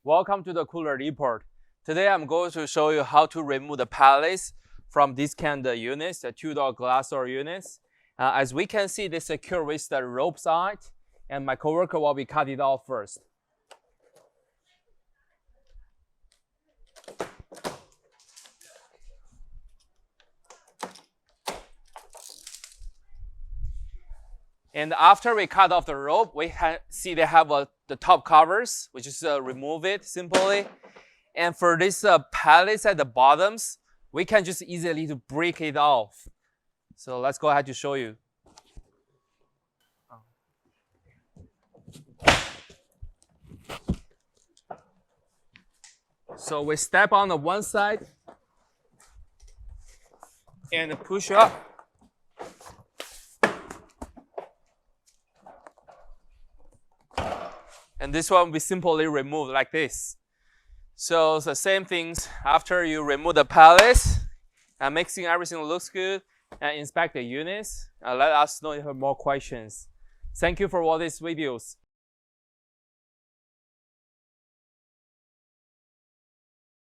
Welcome to the cooler report. Today I'm going to show you how to remove the pallets from these kind of units, the two-door glass door units. As we can see, they secure with the rope side, and my coworker will be cut it off first. And after we cut off the rope, we see they have the top covers, which is remove it simply. And for these pallets at the bottoms, we can just easily to break it off. So let's go ahead to show you. So we step on the one side and push up. And this one we simply remove like this. So the same things after you remove the pallets and making everything looks good and inspect the units. Let us know if you have more questions. Thank you for all these videos.